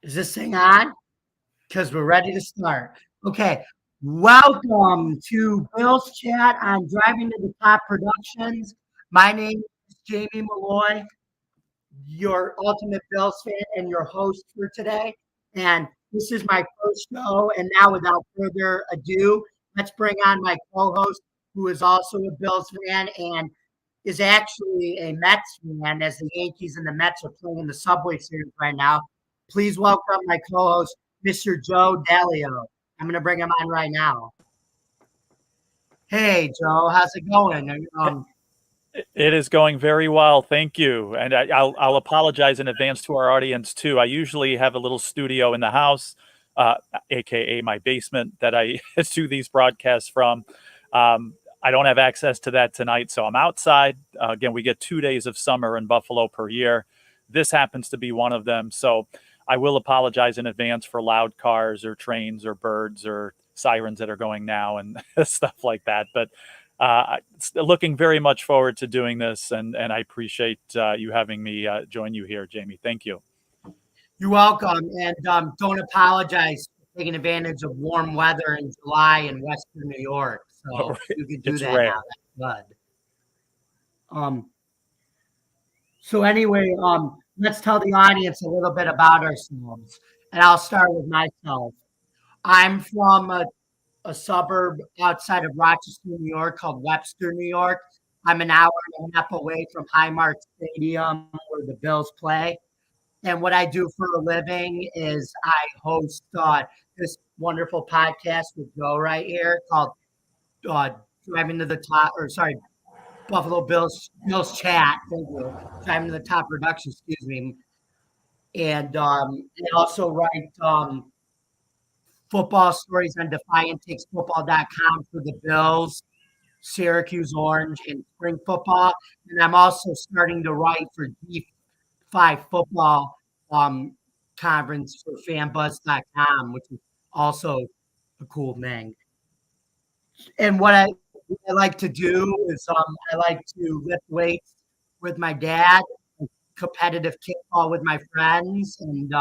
Is this thing on? Because we're ready to start. Okay. Welcome to Bill's Chat on Driving to the Top Productions. My name is Jamie Malloy, your ultimate Bills fan and your host for today. And this is my first show. And now, without further ado, let's bring on my co host, who is also a Bills fan and is actually a Mets fan, as the Yankees and the Mets are playing in the Subway Series right now. Please welcome my co-host, Mr. Joe Dalio. I'm going to bring him on right now. Hey, Joe, how's it going? It is going very well, thank you. And I'll apologize in advance to our audience too. I usually have a little studio in the house, aka my basement, that I do these broadcasts from. I don't have access to that tonight, so I'm outside. Again, we get 2 days of summer in Buffalo per year. This happens to be one of them, so I will apologize in advance for loud cars or trains or birds or sirens that are going now and stuff like that. But looking very much forward to doing this, and I appreciate you having me join you here, Jamie. Thank you. You're welcome, and don't apologize for taking advantage of warm weather in July in Western New York. So you can do It's that rare. now. That's good. So anyway, let's tell the audience a little bit about ourselves, and I'll start with myself. I'm from a suburb outside of Rochester, New York, called Webster, New York. I'm an hour and a half away from Highmark Stadium, where the Bills play. And what I do for a living is I host this wonderful podcast with Joe right here called uh, Driving to the Top, or sorry, Buffalo Bills Chat. Thank you. Driving to the Top Production, excuse me. And I also write football stories on DefiantTakesFootball.com for the Bills, Syracuse Orange, and spring football. And I'm also starting to write for D5 football conference for fanbuzz.com, which is also a cool thing. And what I like to do is I like to lift weights with my dad, competitive kickball with my friends, and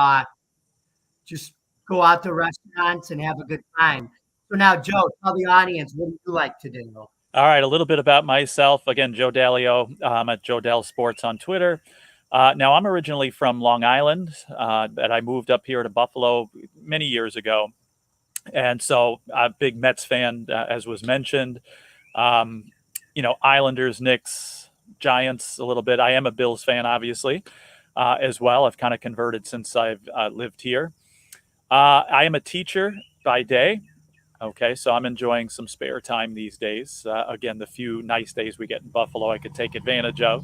just go out to restaurants and have a good time. So now, Joe, tell the audience, what do you like to do? All right, a little bit about myself. Again, Joe Dalio. I'm at Joe Dal Sports on Twitter. Now, I'm originally from Long Island, but I moved up here to Buffalo many years ago. And so I'm a big Mets fan, as was mentioned. Islanders, Knicks, Giants a little bit. I am a Bills fan, obviously, as well. I've kind of converted since I've lived here. I am a teacher by day. Okay, so I'm enjoying some spare time these days. Again, the few nice days we get in Buffalo, I could take advantage of.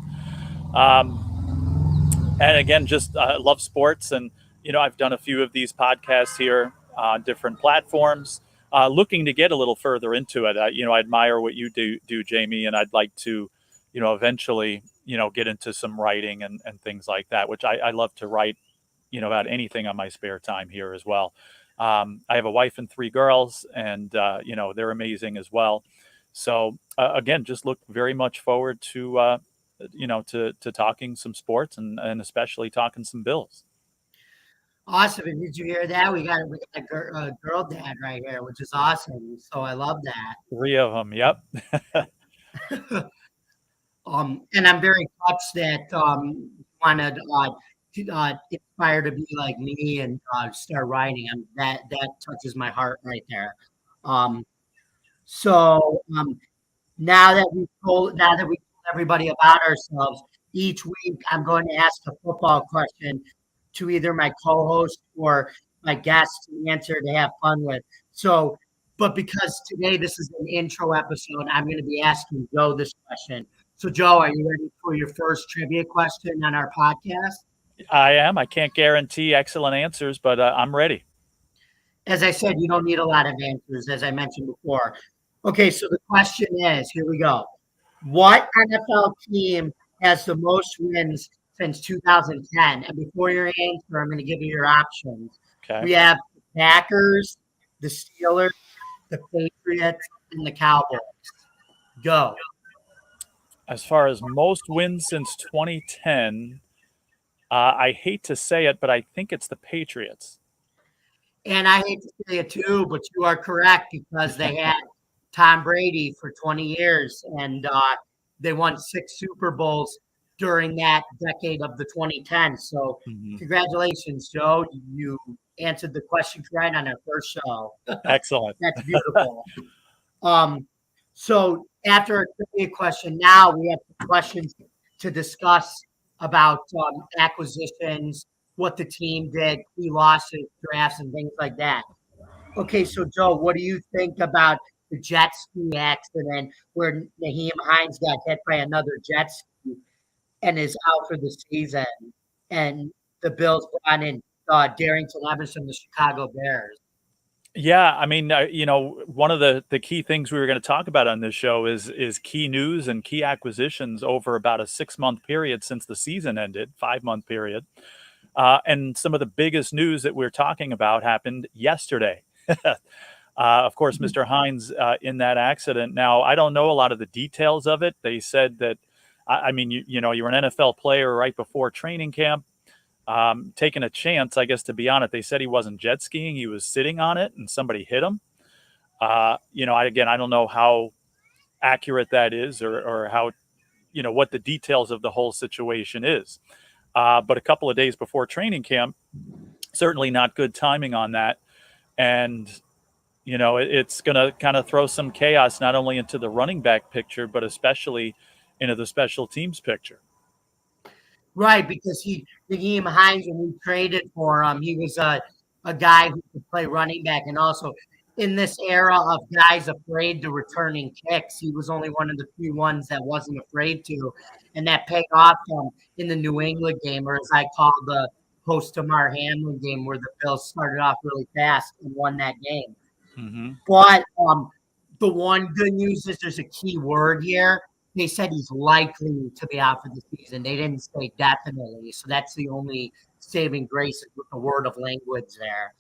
And again, just love sports. And, I've done a few of these podcasts here on different platforms, looking to get a little further into it. I admire what you do, Jamie, and I'd like to, eventually, get into some writing and things like that, which I love to write, about anything on my spare time here as well. I have a wife and 3 girls, and, they're amazing as well. So, again, just look very much forward to, to talking some sports and especially talking some Bills. Awesome. And did you hear that? We got a girl dad right here, which is awesome. So I love that. 3 of them. Yep. And I'm very touched that wanted inspire to be like me and start writing. That touches my heart right there. Um, so now that we told everybody about ourselves, each week I'm going to ask a football question to either my co-host or my guest to answer to have fun with. So, but because today this is an intro episode, I'm going to be asking Joe this question. So, Joe, are you ready for your first trivia question on our podcast? I am. I can't guarantee excellent answers, but I'm ready. As I said, you don't need a lot of answers, as I mentioned before. Okay, so the question is, here we go. What NFL team has the most wins since 2010? And before your answer, I'm going to give you your options. Okay. We have the Packers, the Steelers, the Patriots, and the Cowboys. Go. As far as most wins since 2010, I hate to say it, but I think it's the Patriots. And I hate to say it too, but you are correct because they had Tom Brady for 20 years and they won 6 Super Bowls during that decade of the 2010s. So congratulations, Joe. You answered the question right on our first show. Excellent. That's beautiful. So after a trivia question, now we have questions to discuss about acquisitions, what the team did, key losses, drafts, and things like that. Okay, so Joe, what do you think about the jet ski accident where Naheem Hines got hit by another jet ski and is out for the season, and the Bills brought in Darrington Evans from the Chicago Bears? Yeah, I mean, one of the key things we were going to talk about on this show is key news and key acquisitions over about a 6-month period since the season ended, 5-month period. And some of the biggest news that we're talking about happened yesterday. Of course, Mr. Hines in that accident. Now, I don't know a lot of the details of it. They said that, I mean, you're an NFL player right before training camp. Taking a chance, I guess, to be honest. They said he wasn't jet skiing. He was sitting on it and somebody hit him. I don't know how accurate that is or how, what the details of the whole situation is. But a couple of days before training camp, certainly not good timing on that. And, it's going to kind of throw some chaos, not only into the running back picture, but especially into the special teams picture. Right, because Naheem Hines, when we traded for him, he was a guy who could play running back. And also in this era of guys afraid to returning kicks, he was only one of the few ones that wasn't afraid to. And that paid off in the New England game, or as I call the post-Damar Hamlin game, where the Bills started off really fast and won that game. Mm-hmm. But the one good news is there's a key word here. They said he's likely to be out for the season. They didn't say definitely. So that's the only saving grace with the word of language there.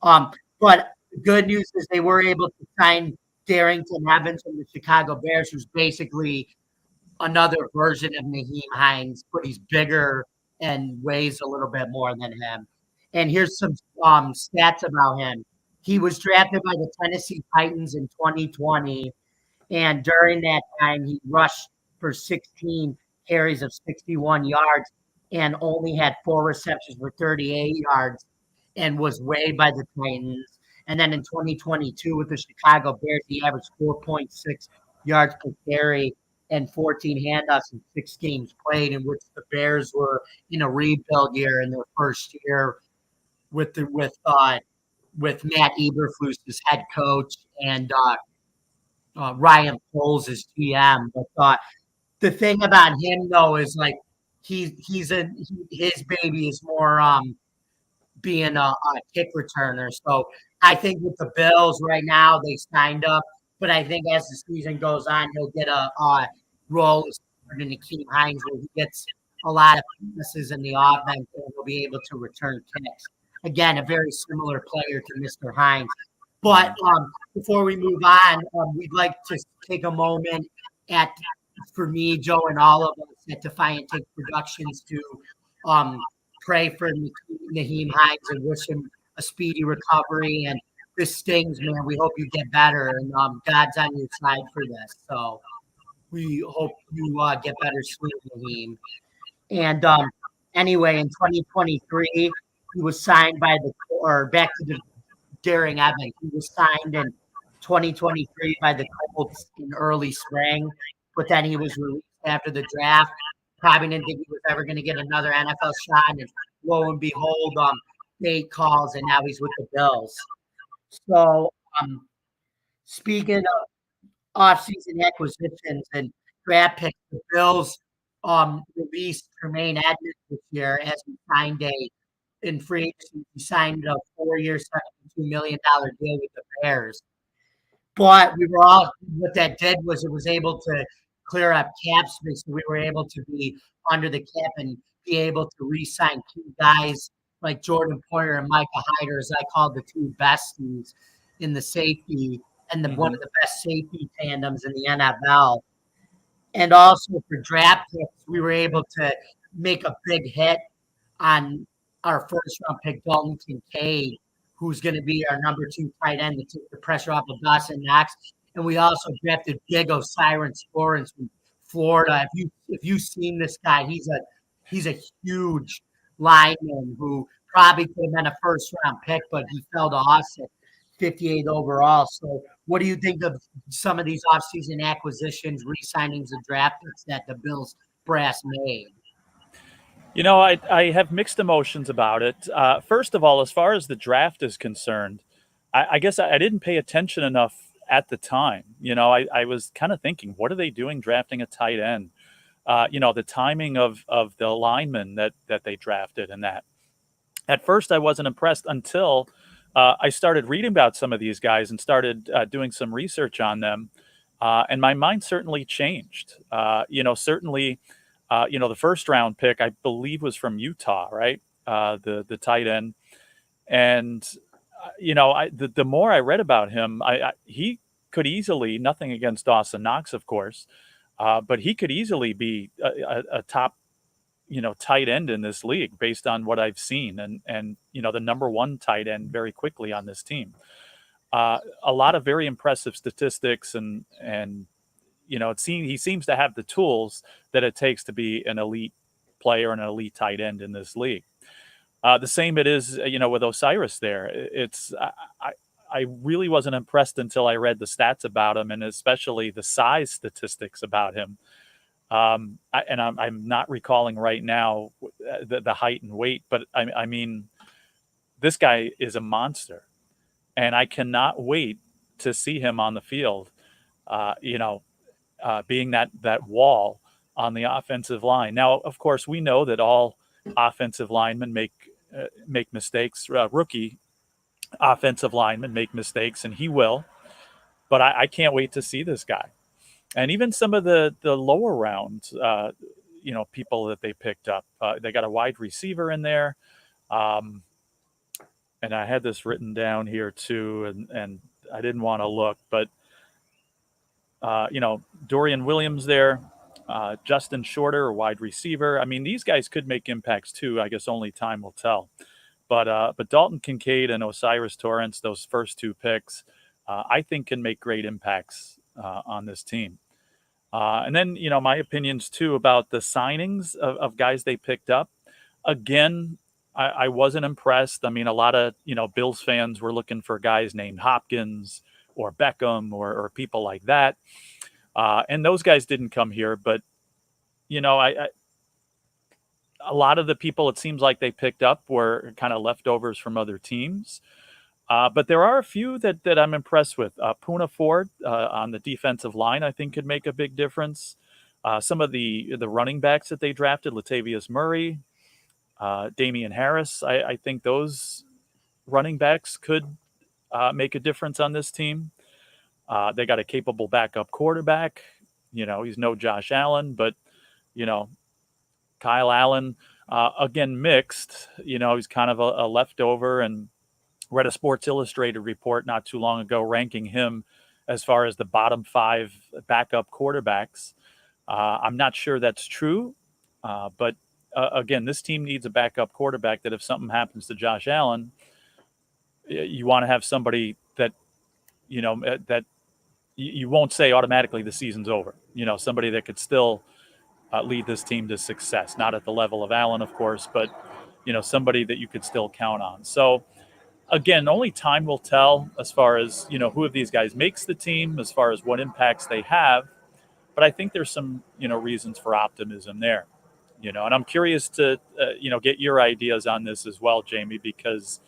But the good news is they were able to sign Darrington Evans from the Chicago Bears, who's basically another version of Naheem Hines, but he's bigger and weighs a little bit more than him. And here's some stats about him. He was drafted by the Tennessee Titans in 2020. And during that time, he rushed for 16 carries of 61 yards and only had 4 receptions for 38 yards and was weighed by the Titans. And then in 2022 with the Chicago Bears, he averaged 4.6 yards per carry and 14 handoffs in 6 games played, in which the Bears were in a rebuild year in their first year with Matt Eberflus as head coach and Ryan Poles as GM. But the thing about him though is like his baby is more being a kick returner. So I think with the Bills right now they signed up, but I think as the season goes on he'll get a role in Naheem Hines where he gets a lot of passes in the offense and he'll be able to return kicks. Again, a very similar player to Mr. Hines. But before we move on, we'd like to take a moment for me, Joe, and all of us at Defiant Take Productions to pray for Naheem Hines and wish him a speedy recovery. And this stings, man. We hope you get better, and God's on your side for this. So we hope you get better soon, Naheem. And anyway, in 2023, he was signed back to the Darrington Evans. He was signed in 2023 by the Colts in early spring, but then he was released after the draft. Probably didn't think he was ever going to get another NFL shot, and lo and behold, fate calls, and now he's with the Bills. So, speaking of off-season acquisitions and draft picks, the Bills released Tremaine Edmonds this year as he signed in free agency. He signed a 4-year, $72 million deal with the Bears. But what that did was it was able to clear up cap space. So we were able to be under the cap and be able to re-sign 2 guys like Jordan Poyer and Micah Hyder, as I called the 2 besties in the safety and one of the best safety tandems in the NFL. And also for draft picks, we were able to make a big hit on our first round pick, Dalton Kincaid, who's going to be our number 2 tight end to take the pressure off of Dawson Knox. And we also drafted Big Osiris Torrance from Florida. If you've seen this guy, he's a huge lineman who probably could have been a first round pick, but he fell to us at 58 overall. So what do you think of some of these offseason acquisitions, re-signings, and draft picks that the Bills brass made? You know, I have mixed emotions about it. First of all, as far as the draft is concerned, I guess I didn't pay attention enough at the time. You know, I was kind of thinking, what are they doing drafting a tight end? You know, the timing of the linemen that they drafted and that. At first, I wasn't impressed until I started reading about some of these guys and started doing some research on them. And my mind certainly changed. You know, certainly you know, the first round pick, I believe, was from Utah, right? The tight end. And, you know, the more I read about him, he could easily, nothing against Dawson Knox, of course, but he could easily be a top, you know, tight end in this league based on what I've seen. And, you know, the number 1 tight end very quickly on this team. A lot of very impressive statistics and you know, he seems to have the tools that it takes to be an elite player and an elite tight end in this league. The same it is, you know, with Osiris there. I really wasn't impressed until I read the stats about him, and especially the size statistics about him. I'm not recalling right now the height and weight, but I mean, this guy is a monster, and I cannot wait to see him on the field. You know, being that wall on the offensive line. Now, of course, we know that all offensive linemen make mistakes. Rookie offensive linemen make mistakes, and he will. But I can't wait to see this guy. And even some of the lower round, you know, people that they picked up. They got a wide receiver in there. And I had this written down here too, and I didn't want to look, but you know, Dorian Williams there, Justin Shorter, a wide receiver. I mean, these guys could make impacts too. I guess only time will tell. But Dalton Kincaid and Osiris Torrance, those first 2 picks, I think can make great impacts on this team. And then, you know, my opinions too about the signings of guys they picked up. Again, I wasn't impressed. I mean, a lot of, you know, Bills fans were looking for guys named Hopkins or Beckham or people like that. And those guys didn't come here. But, you know, a lot of the people it seems like they picked up were kind of leftovers from other teams. But there are a few that I'm impressed with. Poona Ford on the defensive line, I think, could make a big difference. Some of the running backs that they drafted, Latavius Murray, Damian Harris, I think those running backs could make a difference on this team. They got a capable backup quarterback. You know, he's no Josh Allen, but, you know, Kyle Allen, again, mixed. You know, he's kind of a leftover, and read a Sports Illustrated report not too long ago ranking him as far as the bottom 5 backup quarterbacks. I'm not sure that's true, but again, this team needs a backup quarterback that if something happens to Josh Allen, you want to have somebody that, you know, that you won't say automatically the season's over. You know, somebody that could still lead this team to success, not at the level of Allen, of course, but, you know, somebody that you could still count on. So, again, only time will tell as far as, you know, who of these guys makes the team, as far as what impacts they have. But I think there's some, you know, reasons for optimism there, you know, and I'm curious to, you know, get your ideas on this as well, Jamie, because,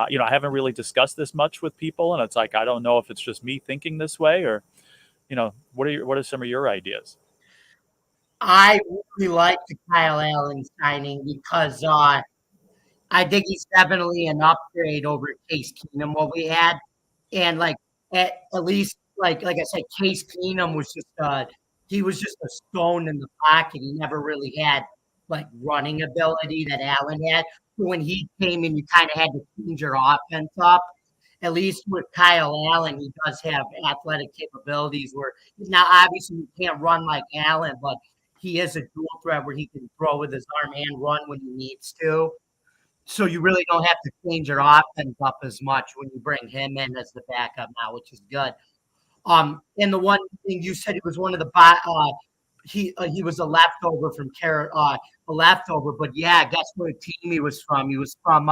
you know, I haven't really discussed this much with people, and it's like, I don't know if it's just me thinking this way or, you know, what are some of your ideas? I really like the Kyle Allen signing because I think he's definitely an upgrade over Case Keenum, what we had. And like at least like I said, Case Keenum was just he was just a stone in the pocket. He never really had like running ability that Allen had. So when he came in, you kind of had to change your offense up. At least with Kyle Allen, he does have athletic capabilities where now obviously you can't run like Allen, but he is a dual threat where he can throw with his arm and run when he needs to. So you really don't have to change your offense up as much when you bring him in as the backup now, which is good. And the one thing you said, he was one of the he was a leftover from a leftover, but yeah, guess what team he was from? He was from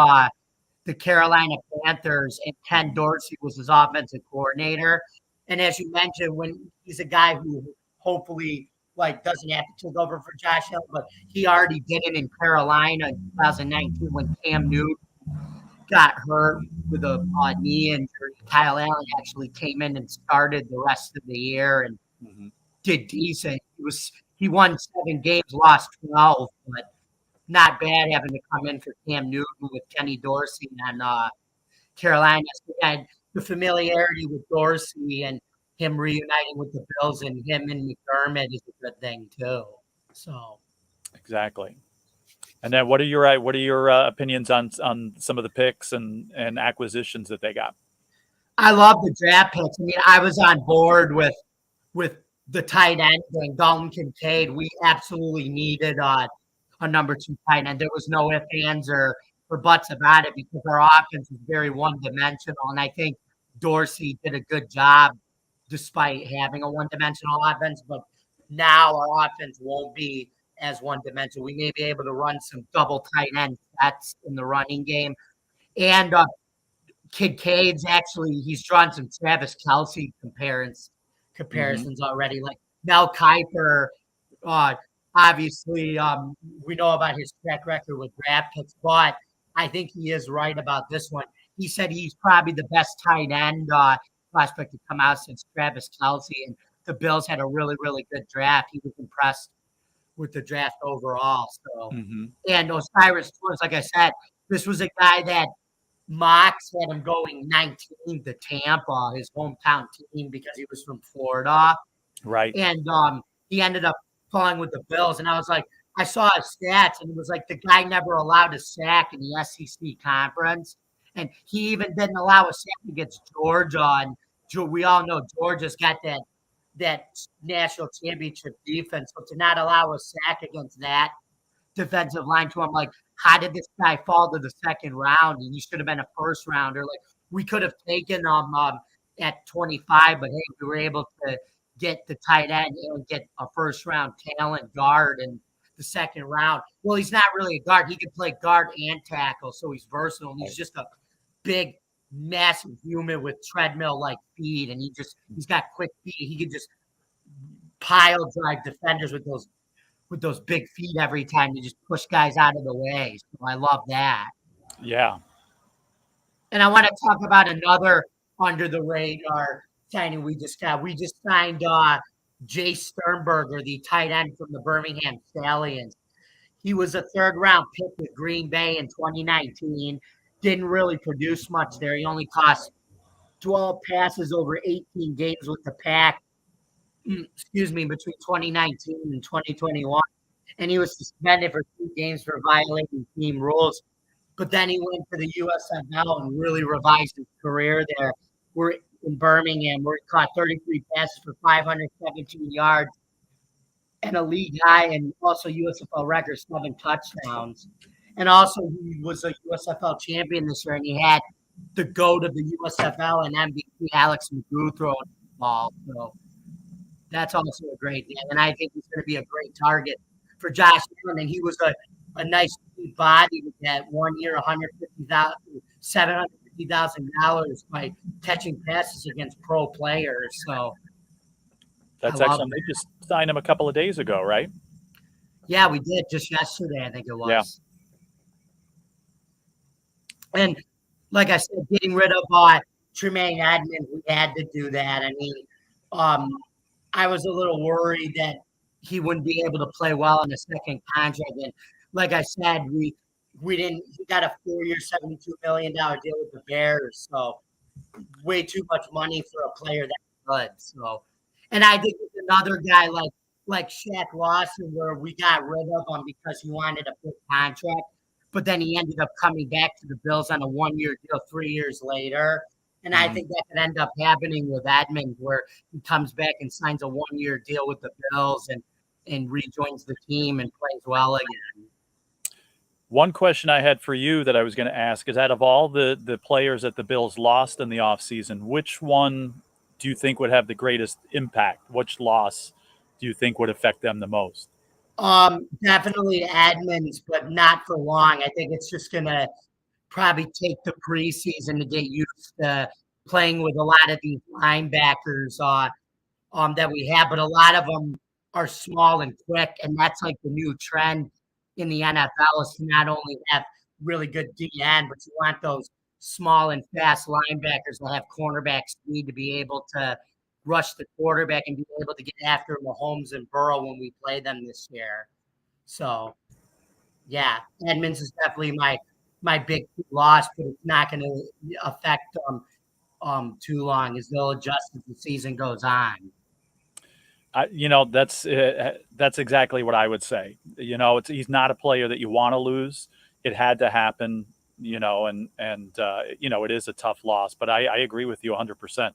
the Carolina Panthers, and Ken Dorsey was his offensive coordinator. And as you mentioned, when he's a guy who hopefully doesn't have to take over for Josh Allen, but he already did it in Carolina in 2019 when Cam Newton got hurt with a knee injury. Kyle Allen actually came in and started the rest of the year and did decent. He won 7 games, lost 12, but not bad having to come in for Cam Newton with Kenny Dorsey and Carolina. So he had the familiarity with Dorsey and him reuniting with the Bills, and him and McDermott is a good thing too. So exactly. And then what are your opinions on some of the picks and acquisitions that they got? I love the draft picks. I mean, I was on board with the tight end thing, Dalton Kincaid. We absolutely needed a number 2 tight end. There was no ifs, ands, or buts about it because our offense is very one-dimensional, and I think Dorsey did a good job despite having a one-dimensional offense. But now our offense won't be as one-dimensional. We may be able to run some double tight end sets in the running game. And Kincaid's he's drawn some Travis Kelce comparisons already. Like Mel Kiper, obviously, we know about his track record with draft picks, but I think he is right about this one. He said he's probably the best tight end prospect to come out since Travis Kelce, and the Bills had a really, really good draft. He was impressed with the draft overall. So, and O'Cyrus Torrence, like I said, this was a guy that Mox had him going 19 to Tampa, his hometown team, because he was from Florida. Right. And he ended up falling with the Bills. And I was like, I saw his stats, and it was like the guy never allowed a sack in the SEC conference. And he even didn't allow a sack against Georgia. And we all know Georgia's got that national championship defense. So to not allow a sack against that defensive line to him, like, how did this guy fall to the second round? And he should have been a first rounder. Like, we could have taken him at 25, but hey, we were able to get the tight end and get a first round talent guard in the second round. Well, he's not really a guard. He can play guard and tackle, so he's versatile. He's just a big, massive human with treadmill-like feet, and he's got quick feet. He can just pile drive defenders with those big feet every time. You just push guys out of the way. So I love that. Yeah. And I want to talk about another under the radar signing we just got. We just signed Jay Sternberger, the tight end from the Birmingham Stallions. He was a 3rd-round pick with Green Bay in 2019. Didn't really produce much there. He only cost 12 passes over 18 games with the Pack, between 2019 and 2021. And he was suspended for 2 games for violating team rules. But then he went to the USFL and really revised his career there. We're in Birmingham, where he caught 33 passes for 517 yards and a league high, and also USFL record 7 touchdowns. And also, he was a USFL champion this year, and he had the GOAT of the USFL and MVP Alex McGough throwing the ball. So that's also a great thing. And I think he's going to be a great target for Josh Allen. And he was a nice body with that 1 year, $750,000 by catching passes against pro players. So that's excellent. They just signed him a couple of days ago, right? Yeah, we did just yesterday, I think it was. Yeah. And like I said, getting rid of Tremaine Edmonds, we had to do that. I mean, I was a little worried that he wouldn't be able to play well in the second contract. And like I said, we didn't. He got a 4-year, $72 million deal with the Bears, so way too much money for a player that good. So, and I think it's another guy like Shaq Lawson, where we got rid of him because he wanted a big contract. But then he ended up coming back to the Bills on a 1-year deal 3 years later. And I think that could end up happening with Edmonds, where he comes back and signs a 1-year deal with the Bills. And and rejoins the team and plays well again. One question I had for you that I was going to ask is, out of all the players that the Bills lost in the offseason, which one do you think would have the greatest impact? Which loss do you think would affect them the most? Definitely Edmonds, but not for long. I think it's just gonna probably take the preseason to get used to playing with a lot of these linebackers that we have, but a lot of them are small and quick, and that's like the new trend in the NFL is to not only have really good DN, but you want those small and fast linebackers that have cornerback speed to be able to rush the quarterback and be able to get after Mahomes and Burrow when we play them this year. So, yeah, Edmonds is definitely my big loss, but it's not going to affect them too long, as they'll adjust as the season goes on. That's exactly what I would say. He's not a player that you want to lose. It had to happen, and it is a tough loss. But I agree with you 100%.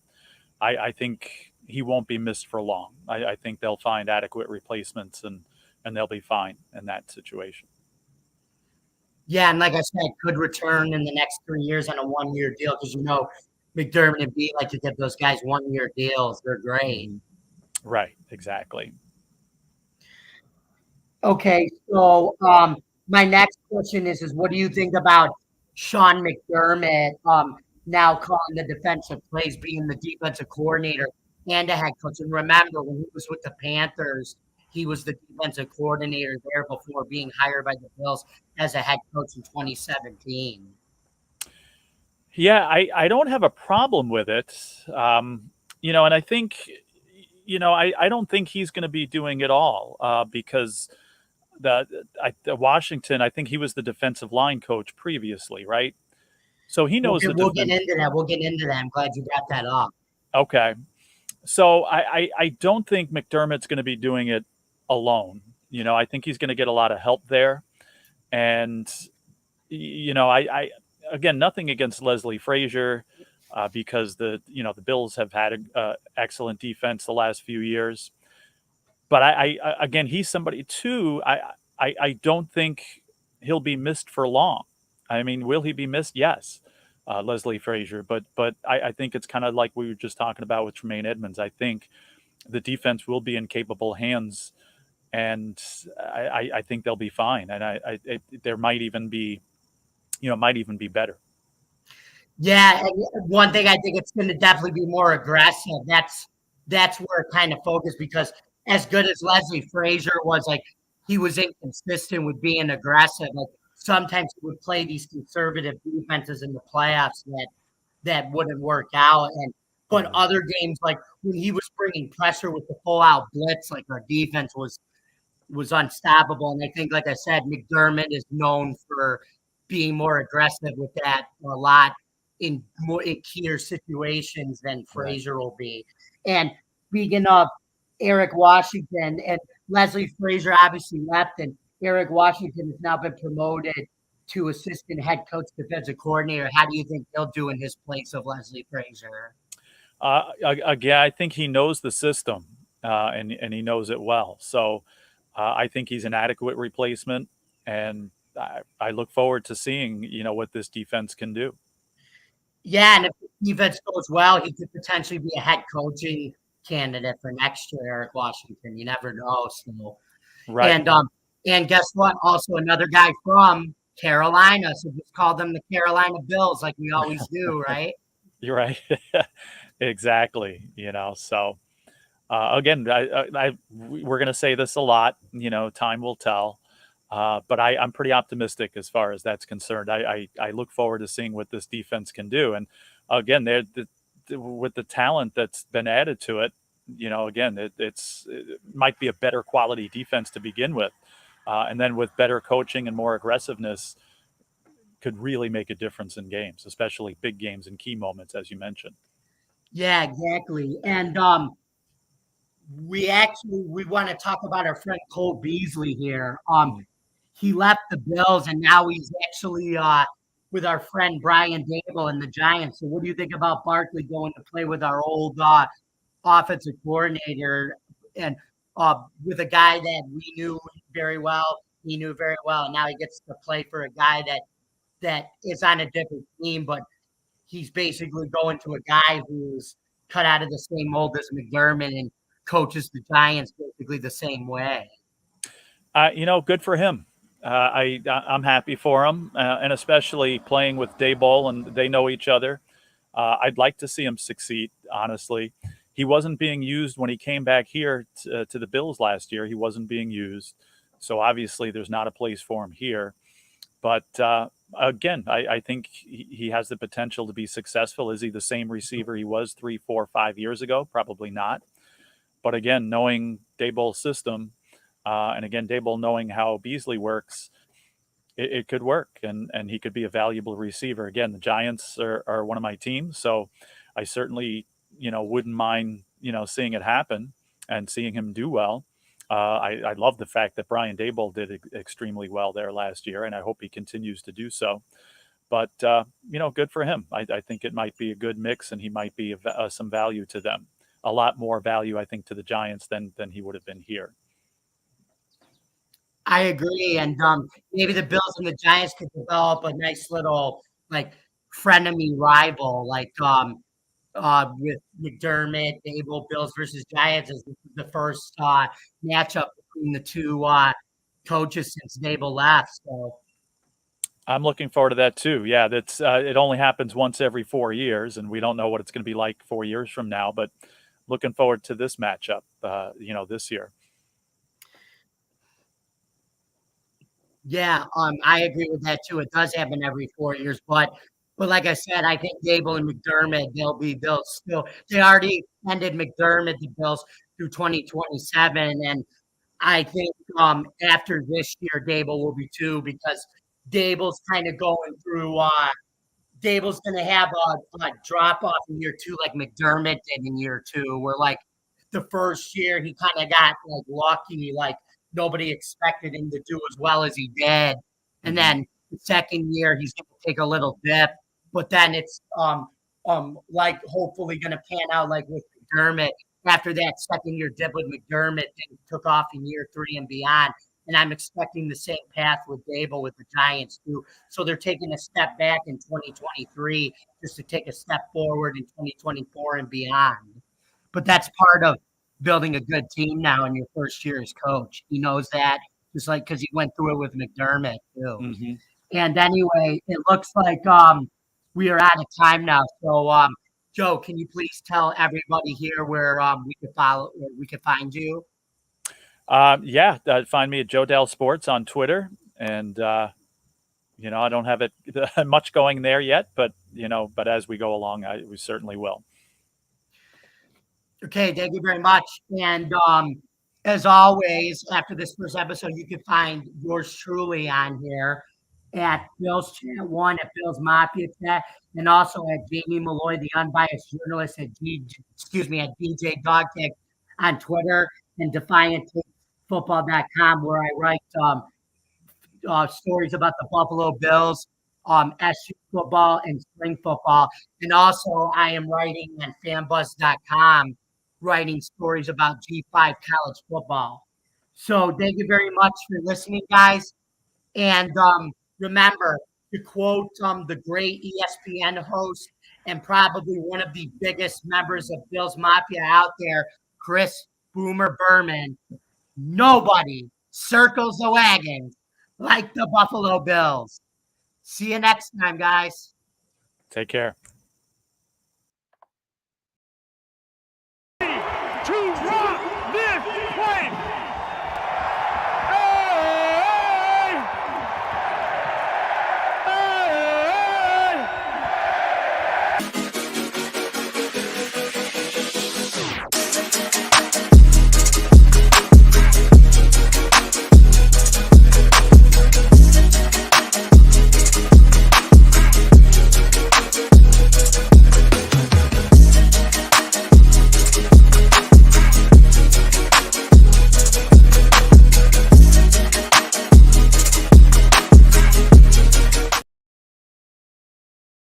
I think he won't be missed for long. I think they'll find adequate replacements and they'll be fine in that situation. Yeah, and like I said, could return in the next 3 years on a 1-year deal because McDermott and B like to give those guys 1-year deals. They're great. Right, exactly. Okay, so my next question is what do you think about Sean McDermott now calling the defensive plays, being the defensive coordinator and a head coach? And remember, when he was with the Panthers, he was the defensive coordinator there before being hired by the Bills as a head coach in 2017. Yeah, I don't have a problem with it. And I think, I don't think he's going to be doing it all because the Washington, I think he was the defensive line coach previously, right? So he knows. We'll get into that. We'll get into that. I'm glad you brought that up. Okay. So I don't think McDermott's going to be doing it alone. I think he's going to get a lot of help there. And, I again, nothing against Leslie Frazier because the Bills have had an excellent defense the last few years. But again, he's somebody too. I don't think he'll be missed for long. I mean, will he be missed? Yes. Leslie Frazier, but I think it's kind of like we were just talking about with Tremaine Edmonds. I think the defense will be in capable hands, and I think they'll be fine. And there might even be, might even be better. Yeah, and one thing I think it's going to definitely be more aggressive. That's where it kind of focused because as good as Leslie Frazier was, like he was inconsistent with being aggressive. Like sometimes he would play these conservative defenses in the playoffs that wouldn't work out. But other games, like when he was bringing pressure with the full out blitz, like our defense was unstoppable. And I think, like I said, McDermott is known for being more aggressive with that a lot in keyder situations than Frazier will be. And speaking of Eric Washington, and Leslie Frazier obviously left, and Eric Washington has now been promoted to assistant head coach, defensive coordinator. How do you think he'll do in his place of Leslie Frazier? Again, I think he knows the system and he knows it well. So I think he's an adequate replacement, and I look forward to seeing what this defense can do. Yeah, and if the defense goes well, he could potentially be a head coaching candidate for next year, Eric Washington. You never know. So, right. And guess what? Also, another guy from Carolina. So just call them the Carolina Bills, like we always do, right? You're right. Exactly. So again, we're going to say this a lot. Time will tell. But I'm pretty optimistic as far as that's concerned. I look forward to seeing what this defense can do. And again, with the talent that's been added to it, again, it might be a better quality defense to begin with. And then with better coaching and more aggressiveness could really make a difference in games, especially big games and key moments, as you mentioned. Yeah, exactly. And we want to talk about our friend Cole Beasley here. He left the Bills, and now he's actually with our friend Brian Daboll and the Giants. So what do you think about Barkley going to play with our old offensive coordinator? And with a guy that we knew very well. He knew very well, and now he gets to play for a guy that is on a different team, but he's basically going to a guy who's cut out of the same mold as McDermott and coaches the Giants basically the same way. Good for him. I'm happy for him, and especially playing with Daboll, and they know each other. I'd like to see him succeed, honestly. He wasn't being used when he came back here to the Bills last year. He wasn't being used. So obviously there's not a place for him here. But again, I think he has the potential to be successful. Is he the same receiver he was 3, 4, 5 years ago? Probably not. But again, knowing Daboll's system, and again, Daboll knowing how Beasley works, it could work, and he could be a valuable receiver. Again, the Giants are one of my teams, so I certainly, wouldn't mind, seeing it happen and seeing him do well. I love the fact that Brian Daboll did extremely well there last year, and I hope he continues to do so. But, good for him. I think it might be a good mix, and he might be some value to them. A lot more value, I think, to the Giants than he would have been here. I agree, and maybe the Bills and the Giants could develop a nice little frenemy rival, with McDermott, Daboll, Bills versus Giants is the first matchup between the two coaches since Daboll left. So I'm looking forward to that too. Yeah, that's it only happens once every 4 years, and we don't know what it's going to be like 4 years from now. But looking forward to this matchup, this year. Yeah, I agree with that too. It does happen every 4 years, but like I said, I think Daboll and McDermott, they already ended McDermott, the Bills, through 2027, and I think after this year, Daboll will be too, because Daboll's kind of going through. Daboll's going to have a drop off in year 2, like McDermott did in year 2, where the first year he kind of got lucky, nobody expected him to do as well as he did. And then the second year, he's going to take a little dip, but then it's hopefully going to pan out like with McDermott. After that second year dip with McDermott, things took off in year 3 and beyond. And I'm expecting the same path with Daboll with the Giants too. So they're taking a step back in 2023 just to take a step forward in 2024 and beyond. But that's part of building a good team now in your first year as coach. He knows that, just because he went through it with McDermott too. Mm-hmm. And anyway, it looks like we are out of time now. So Joe, can you please tell everybody here where we could find you? Find me at Joe Dell Sports on Twitter, and I don't have it much going there yet, but as we go along, we certainly will. Okay, thank you very much. And as always, after this first episode, you can find yours truly on here at Bills Chat 1, at Bills Mafia Chat, and also at Jamie Malloy, the unbiased journalist at DJ Dogtag on Twitter, and DefiantFootball.com, where I write stories about the Buffalo Bills, SU football, and spring football. And also, I am writing on fanbuzz.com, writing stories about G5 college football. So thank you very much for listening, guys. And remember to quote the great ESPN host and probably one of the biggest members of Bills Mafia out there, Chris Boomer Berman, nobody circles the wagons like the Buffalo Bills. See you next time, guys. Take care. 3, 2,